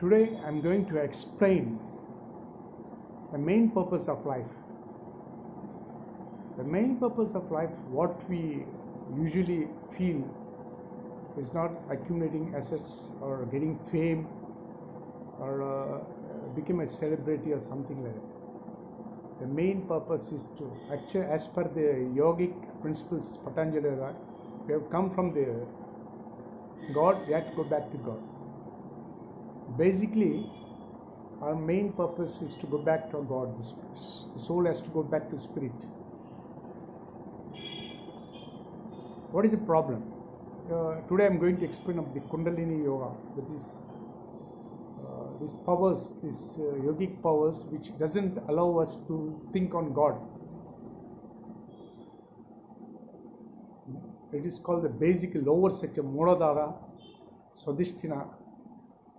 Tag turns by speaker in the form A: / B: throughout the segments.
A: Today I'm going to explain the main purpose of life. The main purpose of life, what we usually feel, is not accumulating assets or getting fame or become a celebrity or something like that. The main purpose is to actually, as per the yogic principles, Patanjali, we have come from the God, we have to go back to God. Basically, our main purpose is to go back to God. The soul has to go back to spirit. What is the problem? Today I am going to explain of the Kundalini Yoga, that is these powers, these yogic powers which doesn't allow us to think on God. It is called the basic lower section, Muladhara, Swadhisthana,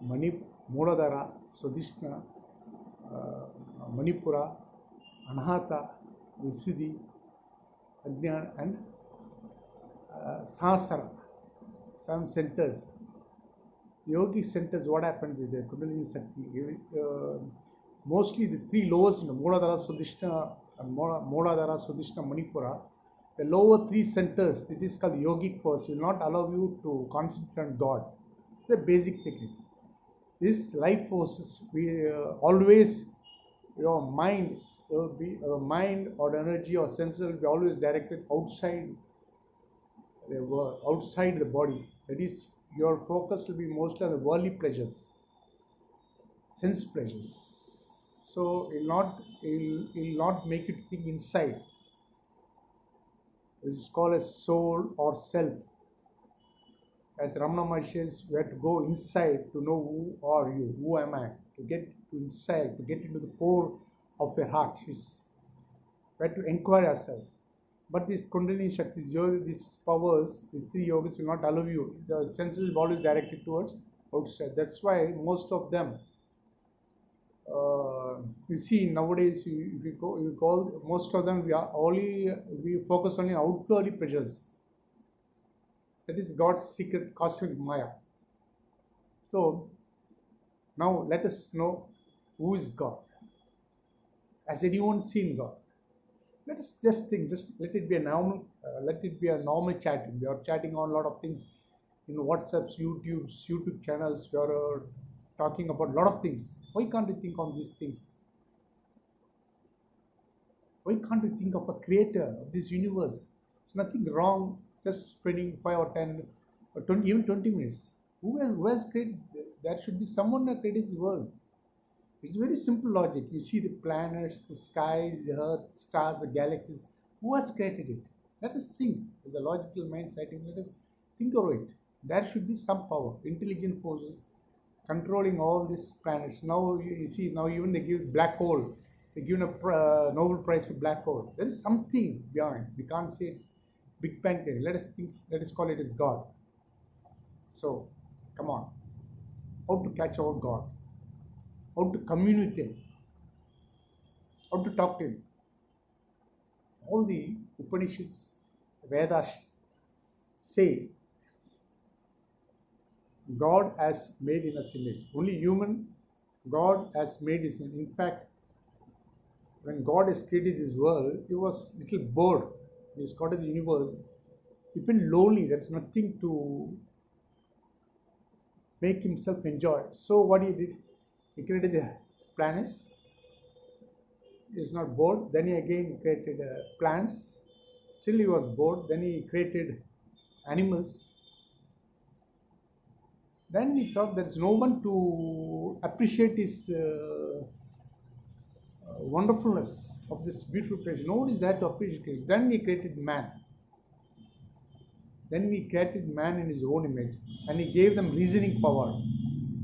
A: Muladhara, Swadhisthana, Manipura, Anahata, Visuddhi, Ajnana and Sahasrara, 7 centers. Yogic centers, what happened with the Kundalini Shakti? Mostly the 3 lowest, Muladhara, Swadhisthana, and Muladhara, Swadhisthana, Manipura. The lower 3 centers, it is called yogic force, will not allow you to concentrate on God. The basic technique. This life forces, we always, your mind will be, mind or energy or senses will be always directed outside the world, outside the body. That is, your focus will be mostly on the worldly pleasures, sense pleasures. So it will not make you think inside. It is called as soul or self. As Ramana Maharshi says, we have to go inside to know who are you, who am I, to get to inside, to get into the core of your heart. We have to inquire ourselves. But this Kundalini Shakti, these powers, these 3 yogas will not allow you. The senses will always directed towards outside. That's why most of them, you see nowadays, we call most of them, we focus only on outwardly pleasures. That is God's secret cosmic Maya. So now let us know who is God. Has anyone seen God? Let us just think. Just let it be a normal chatting. We are chatting on a lot of things in WhatsApps, YouTube channels. We are talking about a lot of things. Why can't we think on these things? Why can't we think of a creator of this universe? There's nothing wrong just spending 5 or 10 or 20, even 20 minutes. Who has created? There should be someone who created this world. It's very simple logic. You see the planets, the skies, the earth, stars, the galaxies. Who has created it? Let us think. As a logical mind setting, let us think of it. There should be some power, intelligent forces controlling all these planets. Now you see, now even they give black hole. They give a Nobel Prize for black hole. There is something behind. We can't say it's Big Bang theory. Let us think. Let us call it as God. So, come on. How to catch our God? How to commune with Him? How to talk to Him? All the Upanishads, Vedas say God has made in His image. Only human, God has made His image. In fact, when God has created this world, He was little bored. He started the universe. He felt lonely. There's nothing to make Himself enjoy. So what He did, He created the planets. He is not bored. Then He again created plants. Still He was bored. Then He created animals. Then He thought there's no one to appreciate His wonderfulness of this beautiful creation. Nobody is there to appreciate. Then He created man. Then He created man in His own image, and He gave them reasoning power,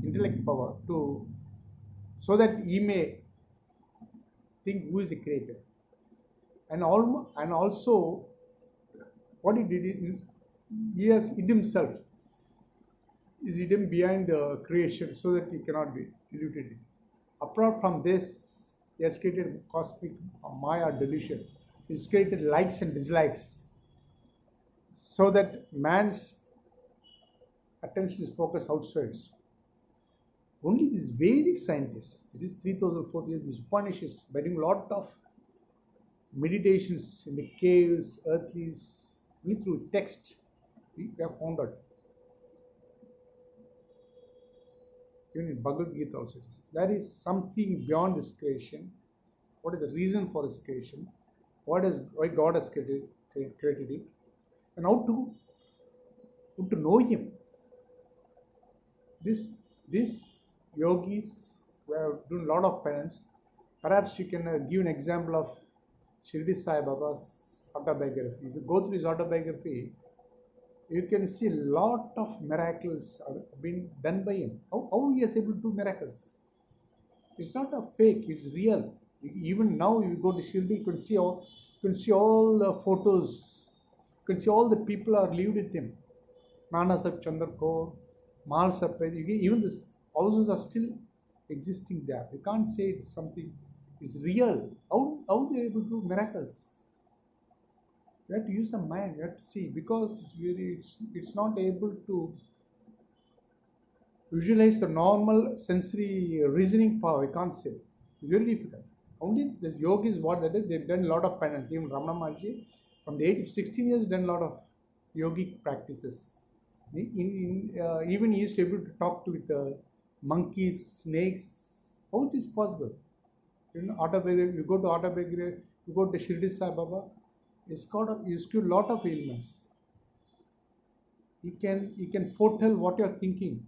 A: intellect power, so that He may think who is the creator. And also, what He did is He has hid Himself. Is hidden behind the creation so that He cannot be diluted. Apart from this, He has created cosmic Maya delusion. He has created likes and dislikes so that man's attention is focused outside. Only these Vedic scientists, it is 3000 years, these Upanishads, by doing a lot of meditations in the caves, earthlies, only through text, we have found out. Even in Bhagavad Gita also it is. There is something beyond this creation. What is the reason for this creation? Why God has created it? And how to know Him. This yogis who have done a lot of penance. Perhaps you can give an example of Shirdi Sai Baba's autobiography. If you go through his autobiography, you can see a lot of miracles have been done by him. How he is able to do miracles? It's not a fake, it's real. Even now, if you go to Shirdi, you can see all the photos. You can see all the people are lived with him. Nana Sahib Chandrakaur, Mal Saped, even the houses are still existing there. You can't say it's something, it's real. How they are able to do miracles? You have to use the mind, you have to see, because it's not able to visualize the normal sensory reasoning power. You can't say. It's very difficult. Only this yogis, what that is, they've done a lot of penance. Even Ramana Maharshi, from the age of 16 years, done a lot of yogic practices. Even he is able to talk with monkeys, snakes. How it is possible? You go to autobiography, you go to Shirdi Sai Baba, he's got a lot of ailments. He can foretell what you are thinking.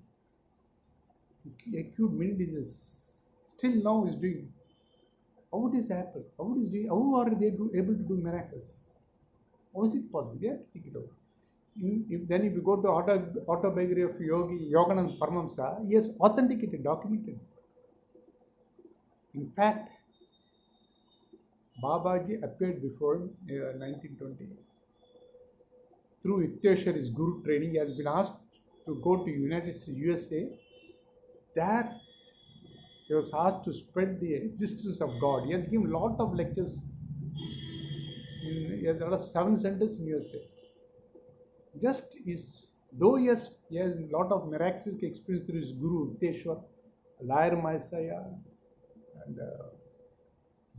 A: Acute mind disease. Still now is doing. How it is happen? How it is doing? How are they able to do miracles? How is it possible? We have to think it out. Then if you go to autobiography of Yogananda Paramahamsa, he has authenticated, documented. In fact, Babaji appeared before him in 1920. Through Yukteswar, guru training, he has been asked to go to United States, USA. There, he was asked to spread the existence of God. He has given a lot of lectures. There are 7 centers in USA. Though he has a lot of miraculous experience through his guru, Yukteswar, Liar Messiah, and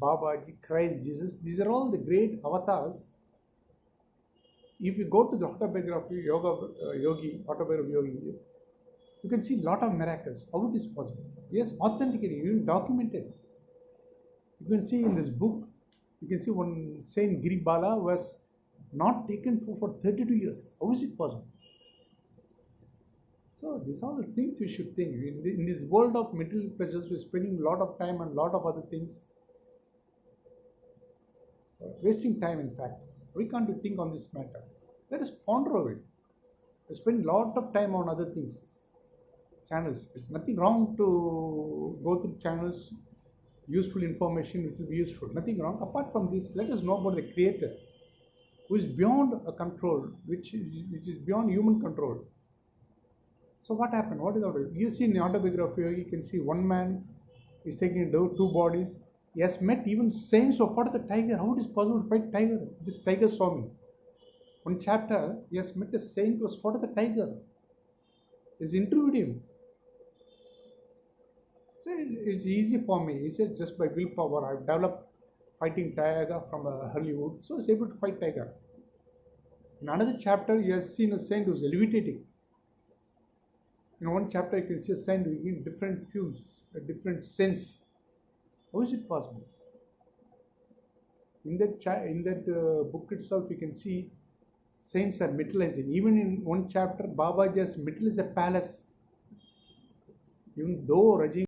A: Babaji, Christ Jesus, these are all the great avatars. If you go to the autobiography autobiography yogi, you can see a lot of miracles. How it is possible? Yes, authenticated, even documented. You can see in this book, you can see one Saint Giribala was not taken for 32 years. How is it possible? So these are the things we should think. In this world of material pleasures, we're spending a lot of time and a lot of other things. Wasting time, in fact. We can't think on this matter. Let us ponder over it. We spend a lot of time on other things. Channels. It's nothing wrong to go through channels, useful information which will be useful. Nothing wrong. Apart from this, let us know about the Creator, who is beyond a control, which is beyond human control. So what happened? What is the You see in the autobiography, you can see one man is taking 2 bodies. He has met even saints who fought the tiger. How it is possible to fight tiger? This tiger saw me. One chapter, he has met a saint who has fought the tiger. He's interviewed him. So it's easy for me. He said, just by willpower, I've developed fighting tiger from Hollywood. So he's able to fight tiger. In another chapter, he has seen a saint who's levitating. In one chapter, you can see a saint with different views, a different sense. How is it possible? In that book itself, you can see saints are materializing. Even in one chapter, Babaji has materialized a palace. Even though Rajin